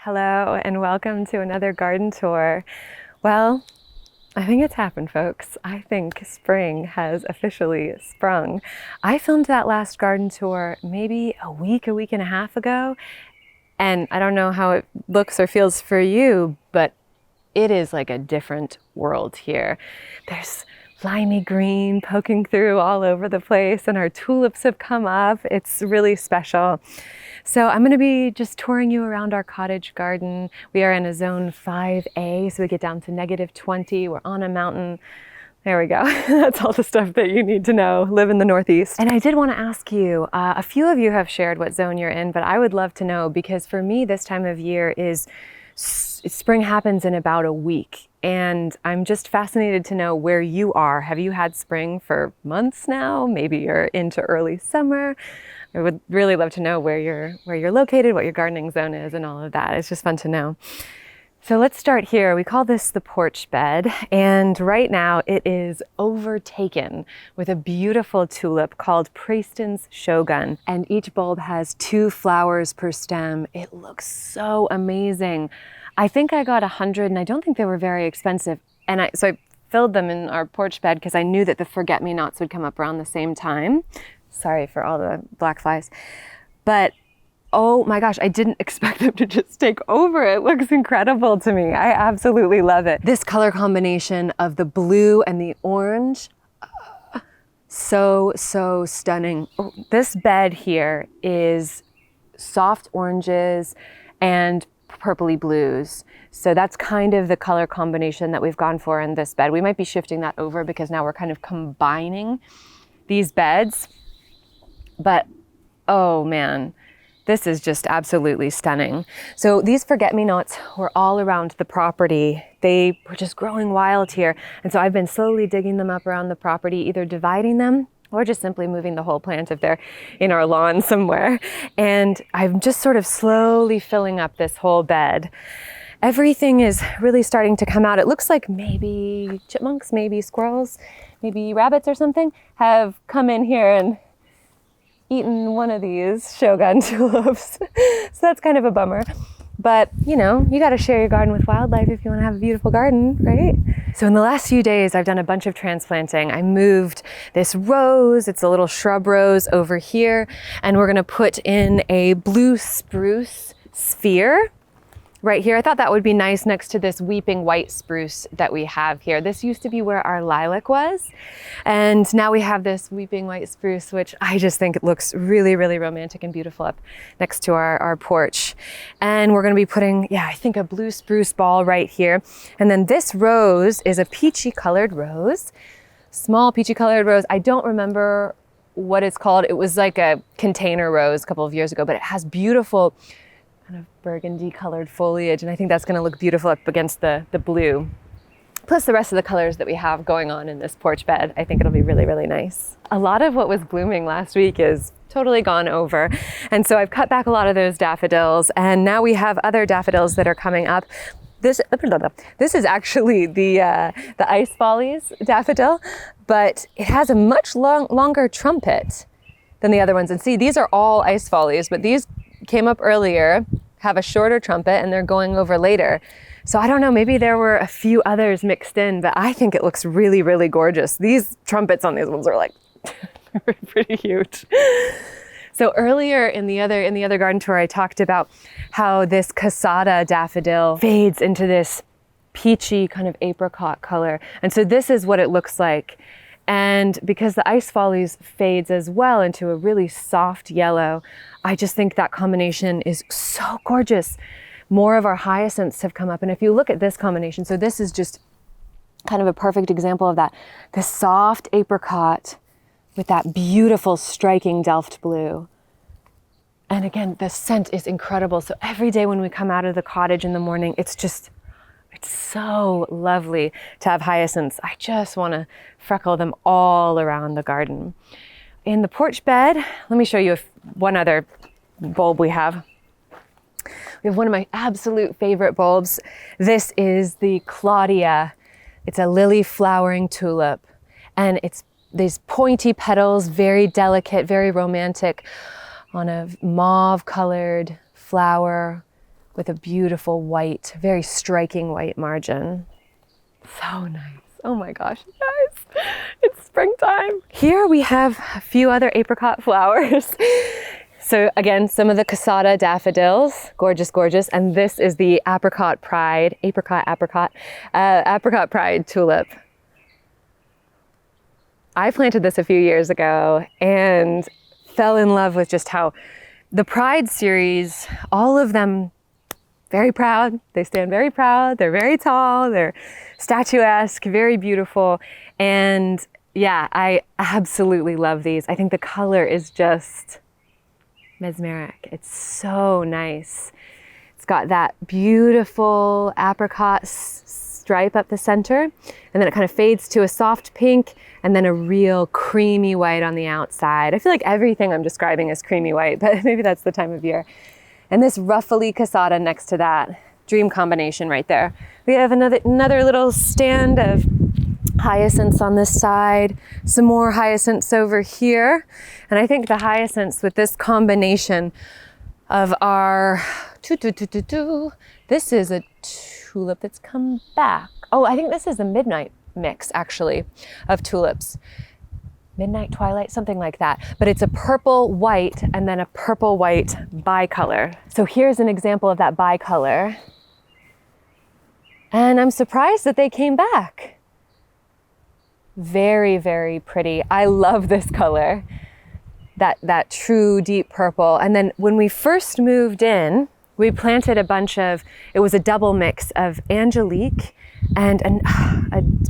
Hello and welcome to another garden tour. Well, I think it's happened, folks. I think spring has officially sprung. I filmed that last garden tour maybe a week and a half ago, and I don't know how it looks or feels for you, but it is like a different world here. There's limey green poking through all over the place, and our tulips have come up. It's really special. So I'm going to be just touring you around our cottage garden. We are in a zone 5A, so we get down to -20. We're on a mountain. There we go. That's all the stuff that you need to know. Live in the Northeast. And I did want to ask you, a few of you have shared what zone you're in, but I would love to know, because for me this time of year is spring happens in about a week. And I'm just fascinated to know where you are. Have you had spring for months now? Maybe you're into early summer. I would really love to know where you're located, what your gardening zone is, and all of that. It's just fun to know. So let's start here. We call this the porch bed, and right now it is overtaken with a beautiful tulip called Preston's Shogun, and each bulb has 2 flowers per stem. It looks so amazing. I think I got 100, and I don't think they were very expensive. And so I filled them in our porch bed because I knew that the forget-me-nots would come up around the same time. Sorry for all the black flies. But oh my gosh, I didn't expect them to just take over. It looks incredible to me. I absolutely love it. This color combination of the blue and the orange, so stunning. Oh, this bed here is soft oranges and purpley blues. So that's kind of the color combination that we've gone for in this bed. We might be shifting that over because now we're kind of combining these beds. But oh man, this is just absolutely stunning. So these forget-me-nots were all around the property. They were just growing wild here. And so I've been slowly digging them up around the property, either dividing them or just simply moving the whole plant if they're in our lawn somewhere. And I'm just sort of slowly filling up this whole bed. Everything is really starting to come out. It looks like maybe chipmunks, maybe squirrels, maybe rabbits or something have come in here and eaten one of these Shogun tulips. So that's kind of a bummer. But you know, you got to share your garden with wildlife if you want to have a beautiful garden, right? So in the last few days, I've done a bunch of transplanting. I moved this rose, it's a little shrub rose over here, and we're going to put in a blue spruce sphere right here. I thought that would be nice next to this weeping white spruce that we have here. This used to be where our lilac was, and now we have this weeping white spruce, which I just think it looks really, really romantic and beautiful up next to our porch. And we're gonna be putting, yeah, I think a blue spruce ball right here. And then this rose is a peachy colored rose, small peachy colored rose. I don't remember what it's called. It was like a container rose a couple of years ago, but it has beautiful kind of burgundy colored foliage, and I think that's going to look beautiful up against the blue. Plus the rest of the colors that we have going on in this porch bed. I think it'll be really, really nice. A lot of what was blooming last week is totally gone over, and so I've cut back a lot of those daffodils, and now we have other daffodils that are coming up. This is actually the ice follies daffodil, but it has a much longer trumpet than the other ones. And see, these are all ice follies, but these came up earlier, have a shorter trumpet, and they're going over later. So I don't know, maybe there were a few others mixed in, but I think it looks really, really gorgeous. These trumpets on these ones are like pretty huge. So earlier in the other garden tour, I talked about how this casada daffodil fades into this peachy kind of apricot color. And so this is what it looks like. And because the ice follies fades as well into a really soft yellow, I just think that combination is so gorgeous. More of our hyacinths have come up. And if you look at this combination, so this is just kind of a perfect example of that. This soft apricot with that beautiful striking Delft blue. And again, the scent is incredible. So every day when we come out of the cottage in the morning, it's so lovely to have hyacinths. I just want to freckle them all around the garden. In the porch bed, let me show you one other bulb we have. We have one of my absolute favorite bulbs. This is the Claudia. It's a lily flowering tulip, and it's these pointy petals, very delicate, very romantic, on a mauve colored flower with a beautiful white, very striking white margin. So nice. Oh my gosh, you guys, it's springtime. Here we have a few other apricot flowers. So again, some of the Casada daffodils, gorgeous, gorgeous. And this is the apricot pride tulip. I planted this a few years ago and fell in love with just how the Pride series, all of them very proud. They stand very proud. They're very tall. They're statuesque, very beautiful. And yeah, I absolutely love these. I think the color is just mesmeric. It's so nice. It's got that beautiful apricot stripe up the center, and then it kind of fades to a soft pink, and then a real creamy white on the outside. I feel like everything I'm describing is creamy white, but maybe that's the time of year. And this ruffly Casada next to that, dream combination right there. We have another little stand of hyacinths on this side, some more hyacinths over here. And I think the hyacinths with this combination of our, this is a tulip that's come back. Oh, I think this is a midnight mix actually of tulips. Midnight twilight, something like that. But it's a purple white and then a purple white bicolor. So here's an example of that bicolor. And I'm surprised that they came back. Very, very pretty. I love this color. That true deep purple. And then when we first moved in, we planted a bunch of, it was a double mix of Angelique and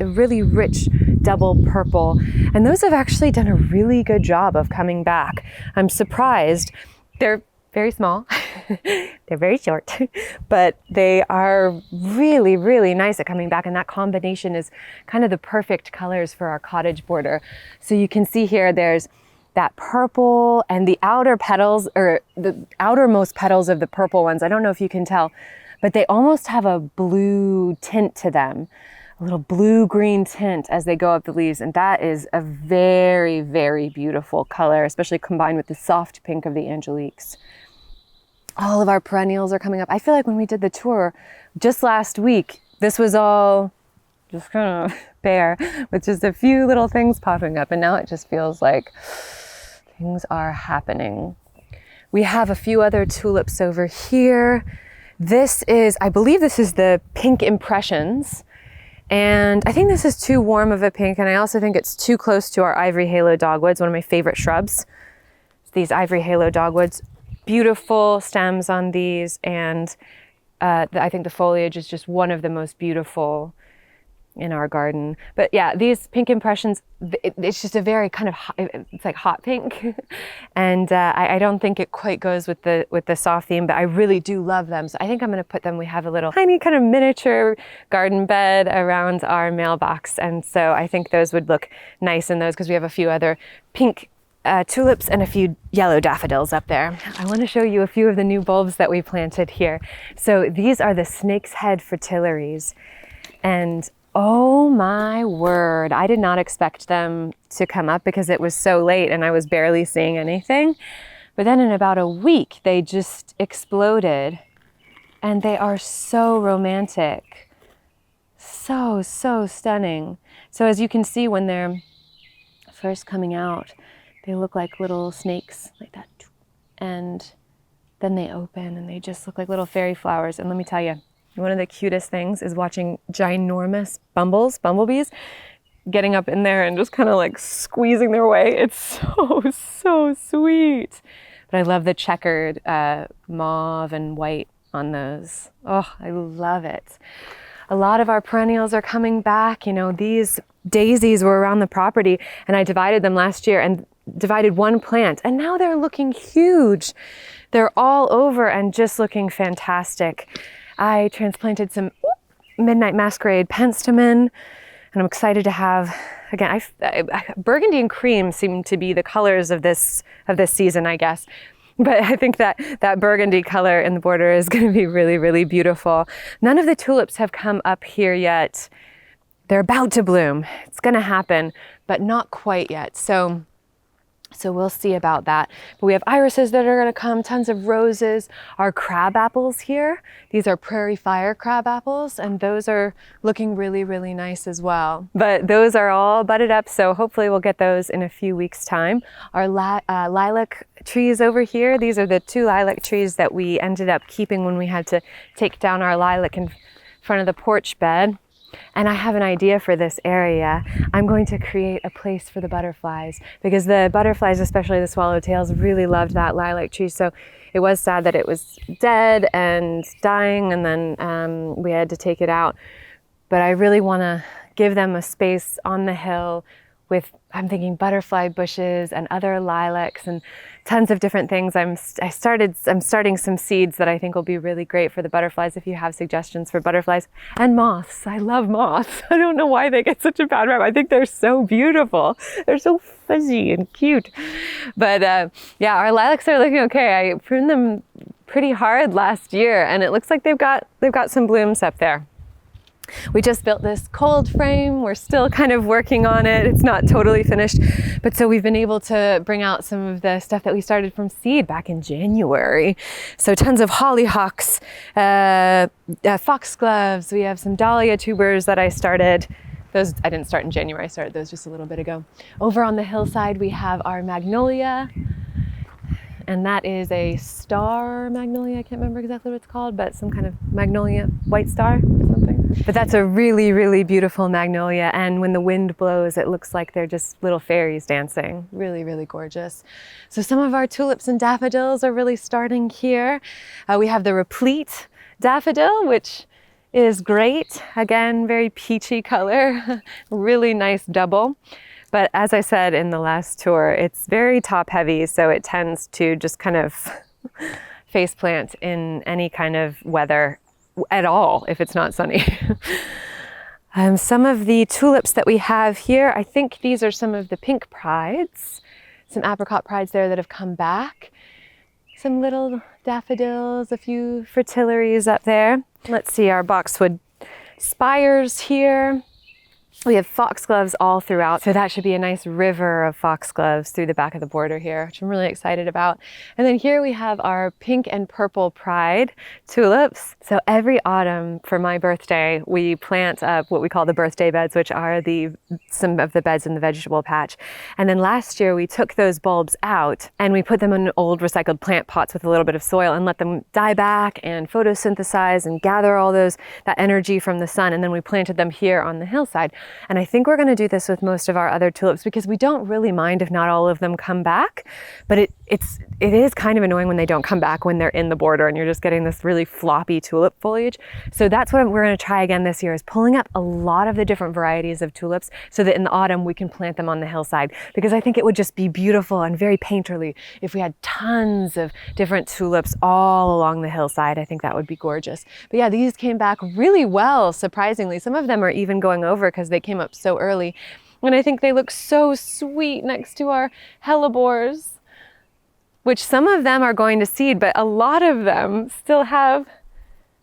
a really rich double purple. And those have actually done a really good job of coming back. I'm surprised. They're very small. They're very short, but they are really, really nice at coming back. And that combination is kind of the perfect colors for our cottage border. So you can see here, there's that purple and the outer petals, or the outermost petals of the purple ones. I don't know if you can tell, but they almost have a blue tint to them, a little blue-green tint as they go up the leaves. And that is a very, very beautiful color, especially combined with the soft pink of the Angeliques. All of our perennials are coming up. I feel like when we did the tour just last week, this was all just kind of bare with just a few little things popping up. And now it just feels like things are happening. We have a few other tulips over here. This is, I believe this is the Pink Impressions. And I think this is too warm of a pink. And I also think it's too close to our ivory halo dogwoods, one of my favorite shrubs. These ivory halo dogwoods, beautiful stems on these. And I think the foliage is just one of the most beautiful in our garden. But yeah, these Pink Impressions, it's just a very kind of hot, it's like hot pink. And I don't think it quite goes with the soft theme, but I really do love them. So I think I'm going to put them, we have a little tiny kind of miniature garden bed around our mailbox. And so I think those would look nice in those, because we have a few other pink tulips and a few yellow daffodils up there. I want to show you a few of the new bulbs that we planted here. So these are the Snakeshead fritillaries. And oh my word, I did not expect them to come up because it was so late and I was barely seeing anything. But then in about a week, they just exploded and they are so romantic. So, so stunning. So as you can see, when they're first coming out, they look like little snakes like that. And then they open and they just look like little fairy flowers. And let me tell you, one of the cutest things is watching ginormous bumblebees getting up in there and just kind of like squeezing their way. It's so, so sweet. But I love the checkered mauve and white on those. Oh, I love it. A lot of our perennials are coming back. You know, these daisies were around the property and I divided them last year and divided one plant, and now they're looking huge. They're all over and just looking fantastic. I transplanted some Midnight Masquerade penstemon, and I'm excited to have, again, burgundy and cream seem to be the colors of this season, I guess. But I think that burgundy color in the border is going to be really, really beautiful. None of the tulips have come up here yet. They're about to bloom. It's going to happen, but not quite yet. So So we'll see about that. But we have irises that are gonna come, tons of roses, our crab apples here. These are prairie fire crab apples, and those are looking really, really nice as well. But those are all budded up, so hopefully we'll get those in a few weeks' time. Our lilac trees over here, these are the 2 lilac trees that we ended up keeping when we had to take down our lilac in front of the porch bed. And I have an idea for this area. I'm going to create a place for the butterflies, because the butterflies, especially the swallowtails, really loved that lilac tree. So it was sad that it was dead and dying, and then we had to take it out. But I really want to give them a space on the hill with, I'm thinking, butterfly bushes and other lilacs and tons of different things. I'm starting some seeds that I think will be really great for the butterflies. If you have suggestions for butterflies and moths, I love moths. I don't know why they get such a bad rap. I think they're so beautiful. They're so fuzzy and cute. But yeah, our lilacs are looking okay. I pruned them pretty hard last year, and it looks like they've got some blooms up there. We just built this cold frame. We're still kind of working on it. It's not totally finished, but so we've been able to bring out some of the stuff that we started from seed back in January. So tons of hollyhocks, foxgloves. We have some dahlia tubers that I started. Those I didn't start in January. I started those just a little bit ago. Over on the hillside, we have our magnolia. And that is a star magnolia. I can't remember exactly what it's called, but some kind of magnolia, white star or something. But that's a really, really beautiful magnolia. And when the wind blows, it looks like they're just little fairies dancing. Really, really gorgeous. So some of our tulips and daffodils are really starting here. We have the replete daffodil, which is great. Again, very peachy color, really nice double. But as I said in the last tour, it's very top heavy, so it tends to just kind of face plant in any kind of weather at all if it's not sunny. Some of the tulips that we have here, I think these are some of the pink prides, some apricot prides there that have come back. Some little daffodils, a few fritillaries up there. Let's see our boxwood spires here. We have foxgloves all throughout, so that should be a nice river of foxgloves through the back of the border here, which I'm really excited about. And then here we have our pink and purple pride tulips. So every autumn for my birthday, we plant up what we call the birthday beds, which are some of the beds in the vegetable patch. And then last year we took those bulbs out and we put them in old recycled plant pots with a little bit of soil and let them die back and photosynthesize and gather all that energy from the sun. And then we planted them here on the hillside. And I think we're going to do this with most of our other tulips because we don't really mind if not all of them come back, but it is kind of annoying when they don't come back when they're in the border and you're just getting this really floppy tulip foliage. So that's what we're going to try again this year, is pulling up a lot of the different varieties of tulips so that in the autumn we can plant them on the hillside, because I think it would just be beautiful and very painterly if we had tons of different tulips all along the hillside. I think that would be gorgeous. But yeah, these came back really well, surprisingly. Some of them are even going over because they came up so early. And I think they look so sweet next to our hellebores, which some of them are going to seed, but a lot of them still have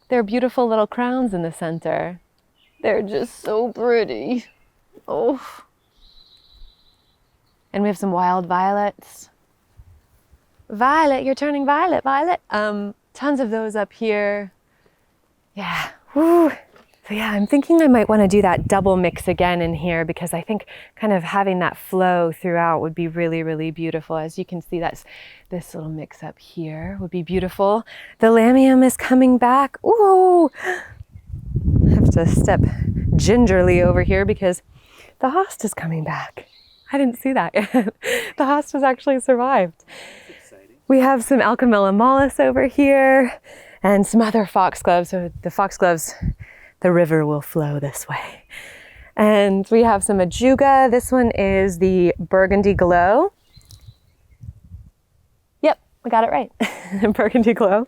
their beautiful little crowns in the center. They're just so pretty. Oh. And we have some wild violets. Violet, you're turning violet, Violet. Tons of those up here. Yeah. Woo. So yeah, I'm thinking I might want to do that double mix again in here, because I think kind of having that flow throughout would be really, really beautiful. As you can see, that's this little mix up here would be beautiful. The lamium is coming back. Ooh, I have to step gingerly over here because the host is coming back. I didn't see that yet. The host has actually survived. That's exciting. We have some Alchemilla mollis over here and some other foxgloves. So the foxgloves, the river will flow this way. And we have some ajuga. This one is the Burgundy Glow. Yep, I got it right. Burgundy Glow.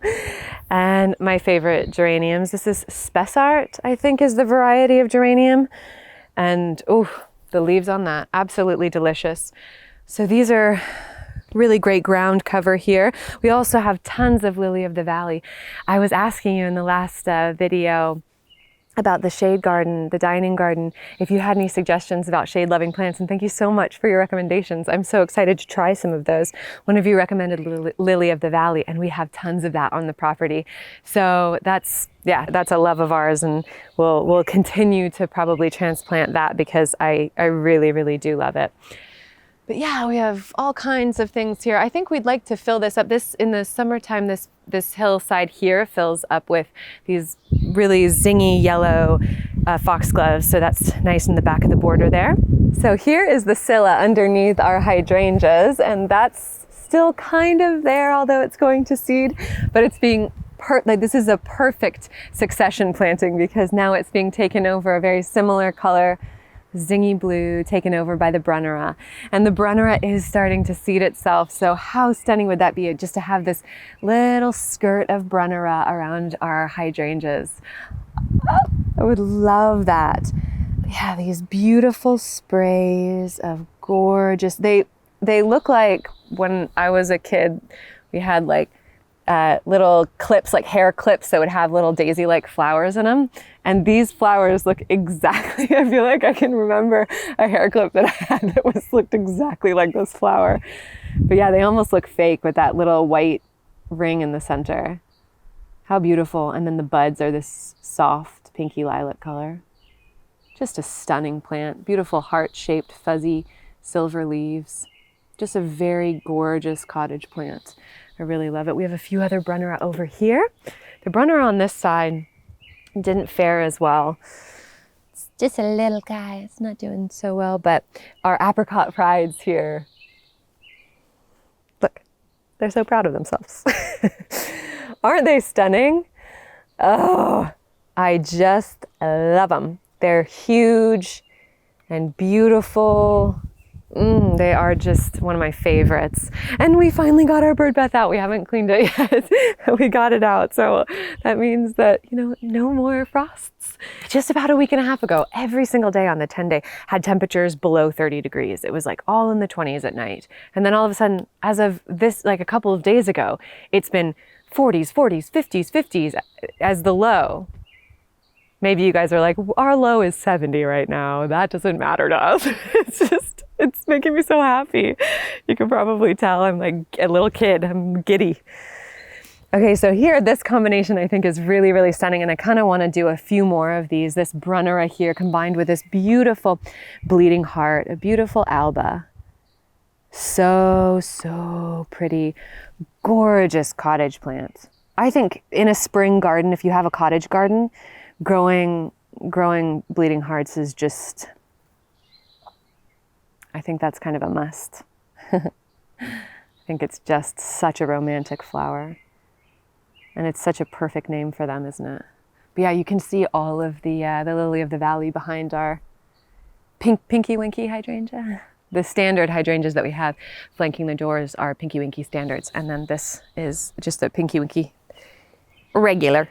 And my favorite geraniums. This is Spessart, I think is the variety of geranium. And oh, the leaves on that, absolutely delicious. So these are really great ground cover here. We also have tons of Lily of the Valley. I was asking you in the last video about the shade garden, the dining garden, if you had any suggestions about shade-loving plants. And thank you so much for your recommendations. I'm so excited to try some of those. One of you recommended Lily of the Valley, and we have tons of that on the property. So that's a love of ours, and we'll continue to probably transplant that because I really, really do love it. But yeah, we have all kinds of things here. I think we'd like to fill this up. This, in the summertime, this hillside here fills up with these really zingy yellow foxgloves. So that's nice in the back of the border there. So here is the scilla underneath our hydrangeas, and that's still kind of there, although it's going to seed, but it's being this is a perfect succession planting because now it's being taken over, a very similar color, zingy blue, taken over by the Brunnera. And the Brunnera is starting to seed itself. So how stunning would that be just to have this little skirt of Brunnera around our hydrangeas? Oh, I would love that. But yeah, these beautiful sprays of gorgeous, they look like when I was a kid, we had like little clips, like hair clips that would have little daisy-like flowers in them. And these flowers look exactly, I feel like I can remember a hair clip that I had that looked exactly like this flower. But yeah, they almost look fake with that little white ring in the center. How beautiful. And then the buds are this soft pinky lilac color. Just a stunning plant. Beautiful heart-shaped, fuzzy silver leaves. Just a very gorgeous cottage plant. I really love it. We have a few other Brunnera over here. The Brunnera on this side didn't fare as well. It's just a little guy. It's not doing so well, but our apricot prides here, look, they're so proud of themselves. Aren't they stunning? Oh, I just love them. They're huge and beautiful. They are just one of my favorites. And we finally got our bird bath out. We haven't cleaned it yet. We got it out. So that means that, no more frosts. Just about a week and a half ago, every single day on the 10-day had temperatures below 30 degrees. It was like all in the 20s at night. And then all of a sudden, as of this, like a couple of days ago, it's been 40s, 40s, 50s, 50s as the low. Maybe you guys are like, our low is 70 right now. That doesn't matter to us. It's making me so happy. You can probably tell I'm like a little kid. I'm giddy. Okay, so here, this combination I think is really, really stunning, and I kind of want to do a few more of these. This Brunnera here combined with this beautiful bleeding heart, a beautiful alba. So, so pretty. Gorgeous cottage plant. I think in a spring garden, if you have a cottage garden, growing bleeding hearts is just, I think that's kind of a must. I think it's just such a romantic flower. And it's such a perfect name for them, isn't it? But yeah, you can see all of the lily of the valley behind our pinky winky hydrangea. The standard hydrangeas that we have flanking the doors are pinky winky standards. And then this is just a pinky winky regular.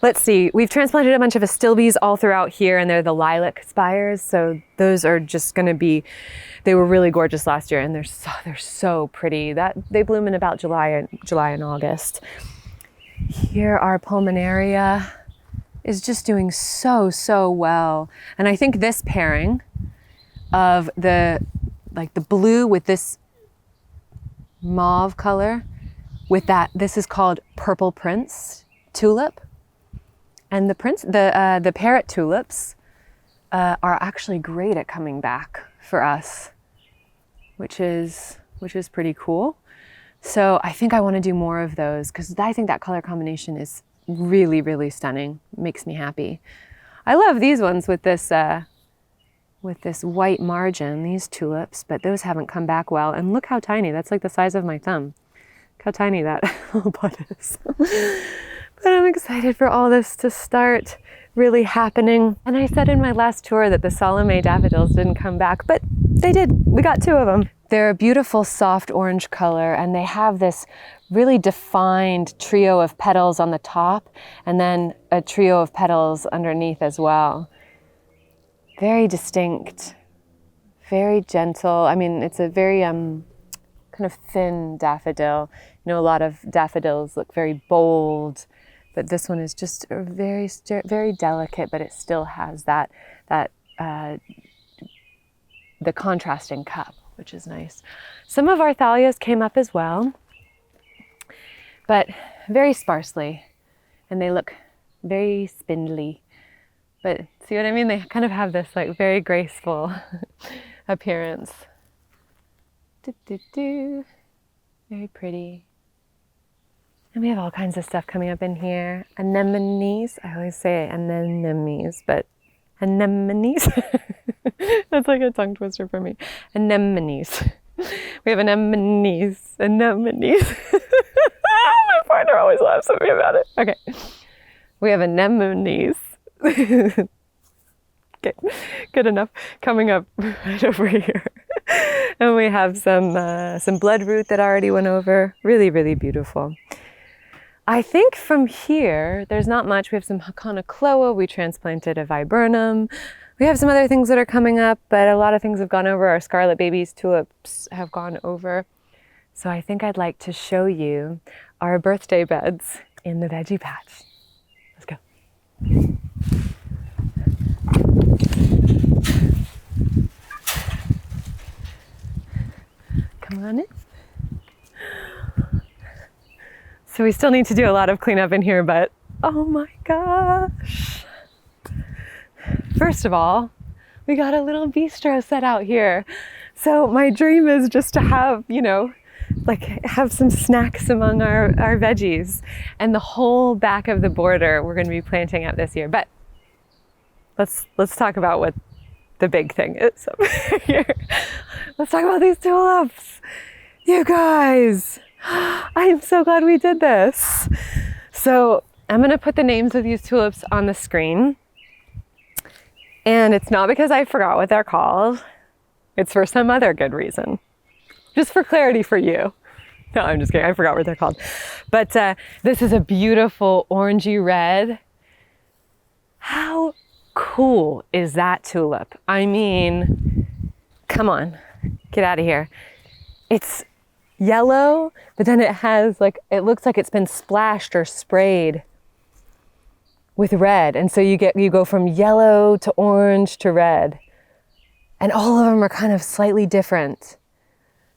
Let's see, we've transplanted a bunch of astilbes all throughout here, and they're the lilac spires. So those are just gonna be, they were really gorgeous last year, and they're so pretty. They bloom in about July and August. Here our pulmonaria is just doing so, so well. And I think this pairing of the blue with this mauve color with that, this is called Purple Prince Tulip. And the parrot tulips are actually great at coming back for us, which is pretty cool. So I think I want to do more of those because I think that color combination is really, really stunning. Makes me happy. I love these ones with this white margin, these tulips, but those haven't come back well. And look how tiny, that's like the size of my thumb. Look how tiny that little bud is. But I'm excited for all this to start really happening. And I said in my last tour that the Salome daffodils didn't come back, but they did. We got 2 of them. They're a beautiful soft orange color, and they have this really defined trio of petals on the top, and then a trio of petals underneath as well. Very distinct, very gentle. I mean, it's a very kind of thin daffodil. A lot of daffodils look very bold, but this one is just a very delicate, but it still has that the contrasting cup, which is nice. Some of our thalias came up as well, but very sparsely, and they look very spindly. But see what I mean? They kind of have this like very graceful appearance. Very pretty. And we have all kinds of stuff coming up in here. Anemones. I always say anemones, but anemones. That's like a tongue twister for me. Anemones. We have anemones. Anemones. My partner always laughs at me about it. Okay. We have anemones. Okay, good enough. Coming up right over here. And we have some bloodroot that I already went over. Really, really beautiful. I think from here, there's not much. We have some Haconocloa. We transplanted a viburnum. We have some other things that are coming up, but a lot of things have gone over. Our scarlet babies, tulips have gone over. So I think I'd like to show you our birthday beds in the veggie patch. Let's go. Come on in. So we still need to do a lot of cleanup in here, but oh my gosh. First of all, we got a little bistro set out here. So my dream is just to have, you know, like have some snacks among our veggies. And the whole back of the border we're going to be planting out this year. But let's talk about what the big thing is over here. Let's talk about these tulips. You guys, I'm so glad we did this. So I'm going to put the names of these tulips on the screen. And it's not because I forgot what they're called. It's for some other good reason. Just for clarity for you. No, I'm just kidding. I forgot what they're called. But this is a beautiful orangey red. How cool is that tulip? I mean, come on, get out of here. It's yellow, but then it has like, it looks like it's been splashed or sprayed with red. And so you go from yellow to orange to red. And all of them are kind of slightly different.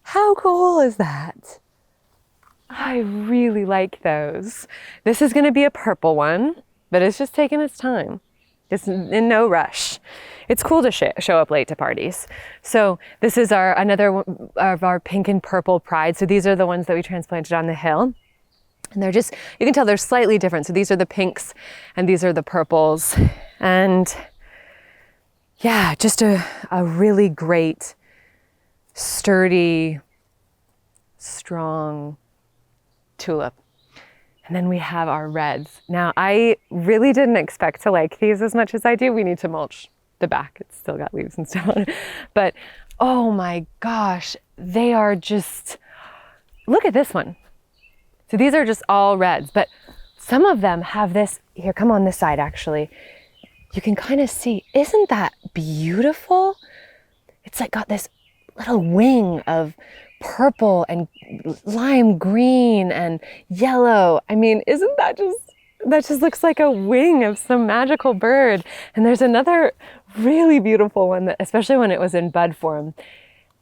How cool is that? I really like those. This is going to be a purple one, but it's just taking its time. It's in no rush. It's cool to show up late to parties. So this is another one of our pink and purple pride. So these are the ones that we transplanted on the hill. And they're just, you can tell they're slightly different. So these are the pinks and these are the purples. And yeah, just a really great, sturdy, strong tulip. And then we have our reds. Now, I really didn't expect to like these as much as I do. We need to mulch the back. It's still got leaves and stuff on it. But oh my gosh, they are just, look at this one. So these are just all reds, but some of them have this, here, come on this side actually. You can kind of see, isn't that beautiful? It's like got this little wing of purple and lime green and yellow. I mean, isn't that just looks like a wing of some magical bird. And there's another really beautiful one that, especially when it was in bud form,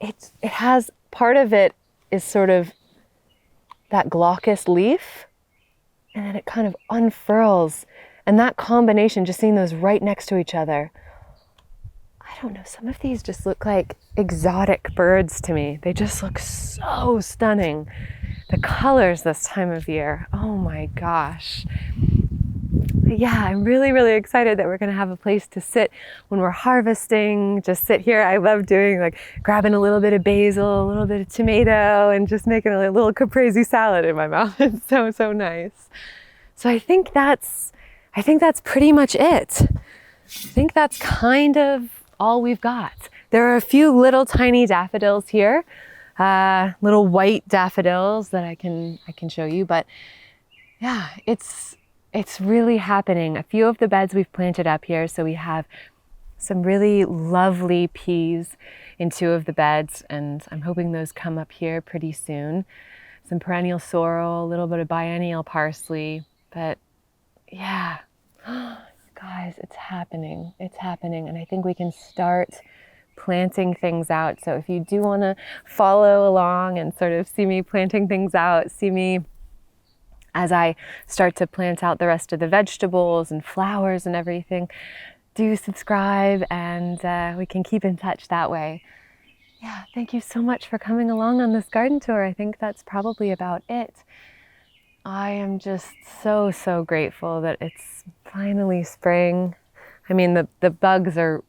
it has, part of it is sort of that glaucous leaf, and then it kind of unfurls. And that combination, just seeing those right next to each other, I don't know, some of these just look like exotic birds to me. They just look so stunning. The colors this time of year, oh my gosh. Yeah, I'm really, really excited that we're gonna have a place to sit when we're harvesting, just sit here. I love doing like grabbing a little bit of basil, a little bit of tomato, and just making a little caprese salad in my mouth. It's so, so nice. So I think that's pretty much it. I think that's kind of all we've got. There are a few little tiny daffodils here, little white daffodils that I can show you, but yeah, it's really happening. A few of the beds we've planted up here, so we have some really lovely peas in two of the beds, and I'm hoping those come up here pretty soon. Some perennial sorrel, a little bit of biennial parsley, but Yeah. Guys, it's happening. It's happening. And I think we can start planting things out. So if you do want to follow along and sort of see me planting things out, see me as I start to plant out the rest of the vegetables and flowers and everything, do subscribe, and we can keep in touch that way. Yeah, thank you so much for coming along on this garden tour. I think that's probably about it. I am just so, so grateful that it's finally spring. I mean, the bugs are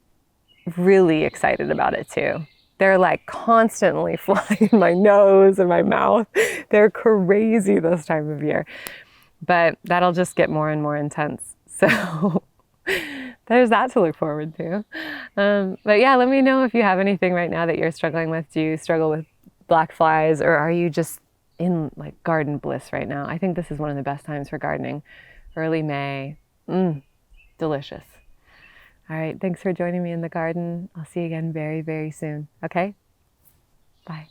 really excited about it too. They're like constantly flying in my nose and my mouth. They're crazy this time of year. But that'll just get more and more intense. So there's that to look forward to. But yeah, let me know if you have anything right now that you're struggling with. Do you struggle with black flies, or are you just in like garden bliss right now? I think this is one of the best times for gardening. Early May. Delicious. All right, thanks for joining me in the garden. I'll see you again very, very soon. Okay? Bye.